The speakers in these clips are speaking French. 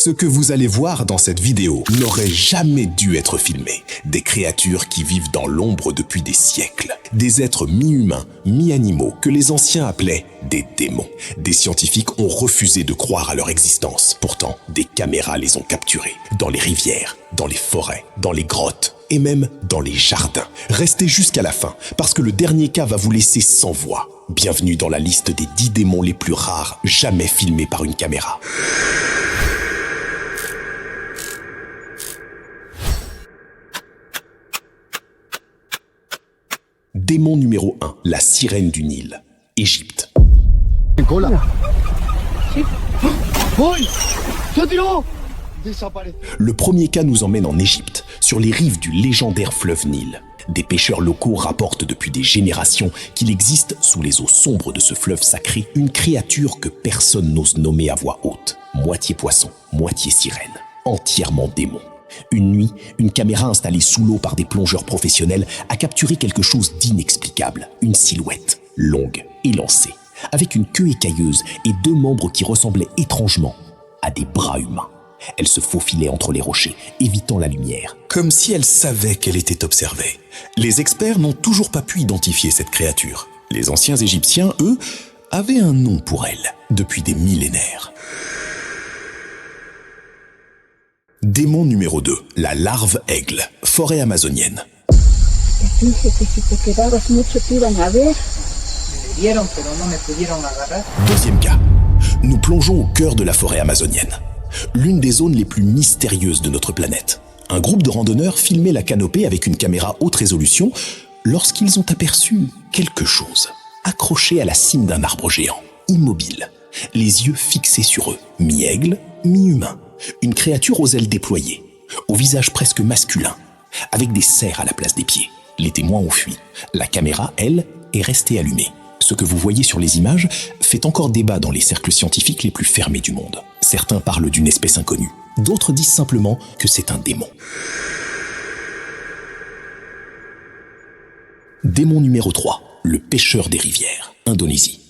Ce que vous allez voir dans cette vidéo n'aurait jamais dû être filmé. Des créatures qui vivent dans l'ombre depuis des siècles. Des êtres mi-humains, mi-animaux que les anciens appelaient des démons. Des scientifiques ont refusé de croire à leur existence. Pourtant, des caméras les ont capturés. Dans les rivières, dans les forêts, dans les grottes et même dans les jardins. Restez jusqu'à la fin parce que le dernier cas va vous laisser sans voix. Bienvenue dans la liste des 10 démons les plus rares jamais filmés par une caméra. Démon numéro 1, la sirène du Nil, Égypte. Le premier cas nous emmène en Égypte, sur les rives du légendaire fleuve Nil. Des pêcheurs locaux rapportent depuis des générations qu'il existe, sous les eaux sombres de ce fleuve sacré, une créature que personne n'ose nommer à voix haute. Moitié poisson, moitié sirène, entièrement démon. Une nuit, une caméra installée sous l'eau par des plongeurs professionnels a capturé quelque chose d'inexplicable. Une silhouette, longue, élancée, avec une queue écailleuse et 2 membres qui ressemblaient étrangement à des bras humains. Elle se faufilait entre les rochers, évitant la lumière, comme si elle savait qu'elle était observée. Les experts n'ont toujours pas pu identifier cette créature. Les anciens Égyptiens, eux, avaient un nom pour elle, depuis des millénaires. Démon numéro 2, la larve aigle, forêt amazonienne. Deuxième cas, nous plongeons au cœur de la forêt amazonienne, l'une des zones les plus mystérieuses de notre planète. Un groupe de randonneurs filmait la canopée avec une caméra haute résolution lorsqu'ils ont aperçu quelque chose, accroché à la cime d'un arbre géant, immobile, les yeux fixés sur eux, mi-aigle, mi-humain. Une créature aux ailes déployées, au visage presque masculin, avec des serres à la place des pieds. Les témoins ont fui. La caméra, elle, est restée allumée. Ce que vous voyez sur les images fait encore débat dans les cercles scientifiques les plus fermés du monde. Certains parlent d'une espèce inconnue. D'autres disent simplement que c'est un démon. Démon numéro 3, le pêcheur des rivières, Indonésie.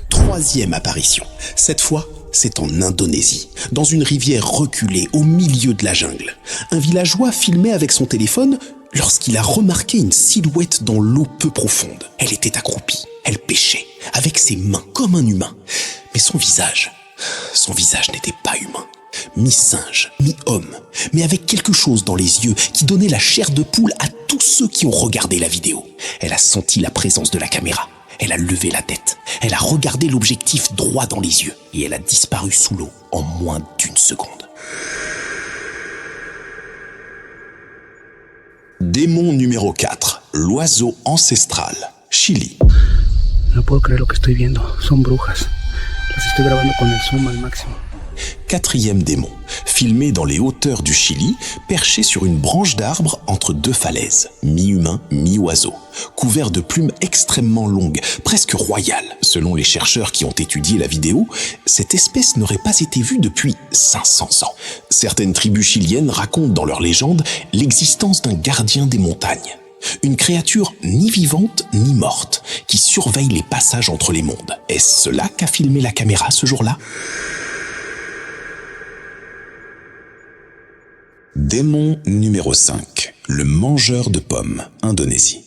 Troisième apparition. Cette fois, c'est en Indonésie, dans une rivière reculée au milieu de la jungle. Un villageois filmait avec son téléphone lorsqu'il a remarqué une silhouette dans l'eau peu profonde. Elle était accroupie, elle pêchait, avec ses mains comme un humain. Mais son visage n'était pas humain. Mi-singe, mi-homme, mais avec quelque chose dans les yeux qui donnait la chair de poule à tous ceux qui ont regardé la vidéo. Elle a senti la présence de la caméra. Elle a levé la tête. Elle a regardé l'objectif droit dans les yeux. Et elle a disparu sous l'eau en moins d'1 seconde. Démon numéro 4. L'oiseau ancestral. Chili. No puedo creer lo que estoy viendo. Son brujas. Las estoy grabando con el zoom al máximo. 4e démon, filmé dans les hauteurs du Chili, perché sur une branche d'arbre entre 2 falaises, mi-humain, mi-oiseau, couvert de plumes extrêmement longues, presque royales. Selon les chercheurs qui ont étudié la vidéo, cette espèce n'aurait pas été vue depuis 500 ans. Certaines tribus chiliennes racontent dans leurs légendes l'existence d'un gardien des montagnes. Une créature ni vivante ni morte, qui surveille les passages entre les mondes. Est-ce cela qu'a filmé la caméra ce jour-là ? Démon numéro 5, le mangeur de pommes, Indonésie.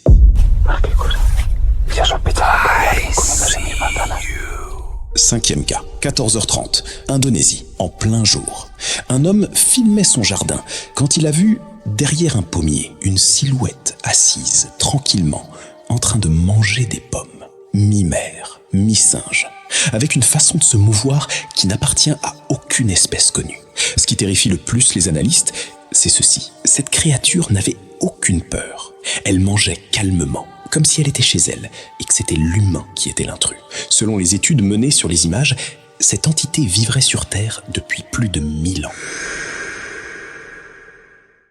Cinquième cas, 14h30, Indonésie, en plein jour. Un homme filmait son jardin quand il a vu, derrière un pommier, une silhouette assise tranquillement, en train de manger des pommes. Mi-mère, mi-singe, avec une façon de se mouvoir qui n'appartient à aucune espèce connue. Ce qui terrifie le plus les analystes, c'est ceci. Cette créature n'avait aucune peur. Elle mangeait calmement, comme si elle était chez elle, et que c'était l'humain qui était l'intrus. Selon les études menées sur les images, cette entité vivrait sur Terre depuis plus de 1000 ans.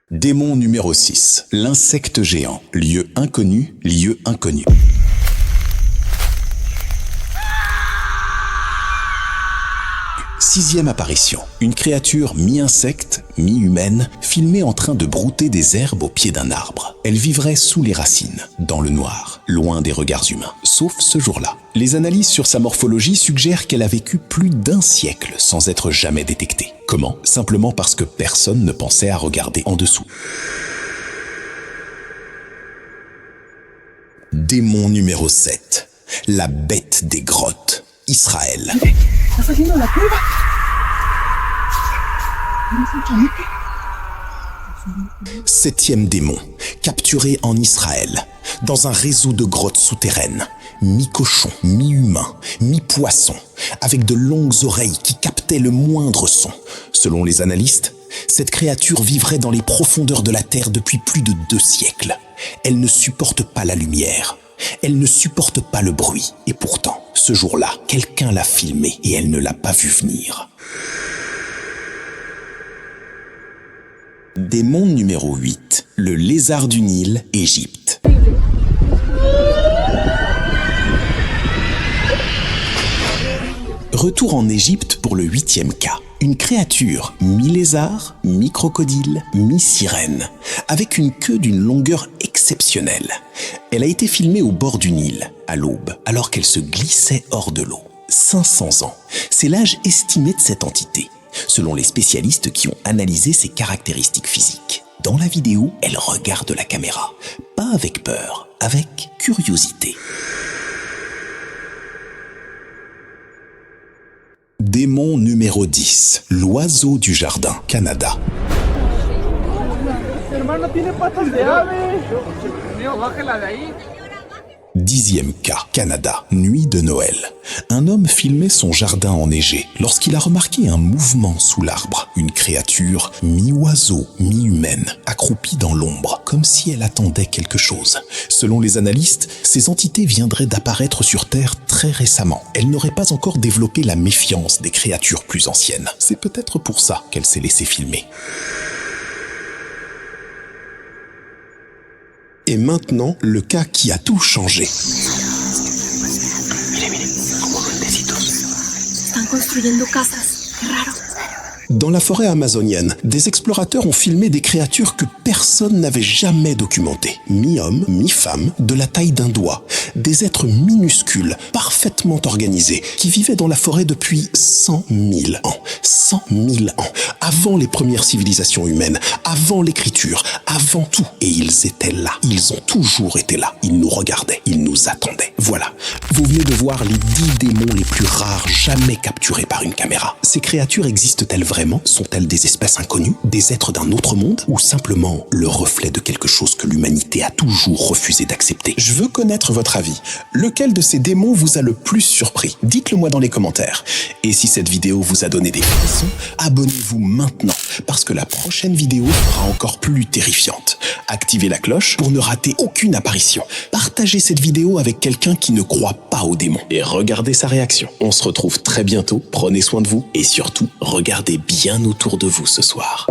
Démon numéro 6, l'insecte géant, lieu inconnu, lieu inconnu. Sixième apparition, une créature mi-insecte, mi-humaine, filmée en train de brouter des herbes au pied d'un arbre. Elle vivrait sous les racines, dans le noir, loin des regards humains, sauf ce jour-là. Les analyses sur sa morphologie suggèrent qu'elle a vécu plus d'1 siècle sans être jamais détectée. Comment? Simplement parce que personne ne pensait à regarder en dessous. Démon numéro 7. La bête des grottes. Israël. Septième démon, capturé en Israël, dans un réseau de grottes souterraines, mi-cochon, mi-humain, mi-poisson, avec de longues oreilles qui captaient le moindre son. Selon les analystes, cette créature vivrait dans les profondeurs de la Terre depuis plus de 2 siècles. Elle ne supporte pas la lumière, elle ne supporte pas le bruit, et pourtant, ce jour-là, quelqu'un l'a filmée et elle ne l'a pas vue venir. Démon numéro 8, le lézard du Nil, Égypte. Retour en Égypte pour le 8e cas. Une créature mi-lézard, mi-crocodile, mi-sirène, avec une queue d'une longueur exceptionnelle. Elle a été filmée au bord du Nil, à l'aube, alors qu'elle se glissait hors de l'eau. 500 ans, c'est l'âge estimé de cette entité, selon les spécialistes qui ont analysé ses caractéristiques physiques. Dans la vidéo, elle regarde la caméra, pas avec peur, avec curiosité. Démon numéro 10, l'oiseau du jardin, Canada. Dixième cas, Canada, nuit de Noël. Un homme filmait son jardin enneigé lorsqu'il a remarqué un mouvement sous l'arbre. Une créature mi-oiseau, mi-humaine, accroupie dans l'ombre, comme si elle attendait quelque chose. Selon les analystes, ces entités viendraient d'apparaître sur Terre très récemment. Elle n'aurait pas encore développé la méfiance des créatures plus anciennes. C'est peut-être pour ça qu'elle s'est laissée filmer. Et maintenant, le cas qui a tout changé. Dans la forêt amazonienne, des explorateurs ont filmé des créatures que personne n'avait jamais documentées. Mi-homme, mi-femme, de la taille d'un doigt. Des êtres minuscules, parfaitement organisés, qui vivaient dans la forêt depuis 100 000 ans. 100 000 ans. Avant les premières civilisations humaines, avant l'écriture, avant tout. Et ils étaient là. Ils ont toujours été là. Ils nous regardaient. Ils nous attendaient. Voilà. Vous venez de voir les 10 démons les plus rares jamais capturés par une caméra. Ces créatures existent-elles vraiment? Sont-elles des espèces inconnues, des êtres d'un autre monde, ou simplement le reflet de quelque chose que l'humanité a toujours refusé d'accepter? Je veux connaître votre avis. Lequel de ces démons vous a le plus surpris? Dites-le moi dans les commentaires. Et si cette vidéo vous a donné des frissons, abonnez-vous maintenant, parce que la prochaine vidéo sera encore plus terrifiante. Activez la cloche pour ne rater aucune apparition. Partagez cette vidéo avec quelqu'un qui ne croit pas aux démons. Et regardez sa réaction. On se retrouve très bientôt. Prenez soin de vous et surtout, regardez bien autour de vous ce soir.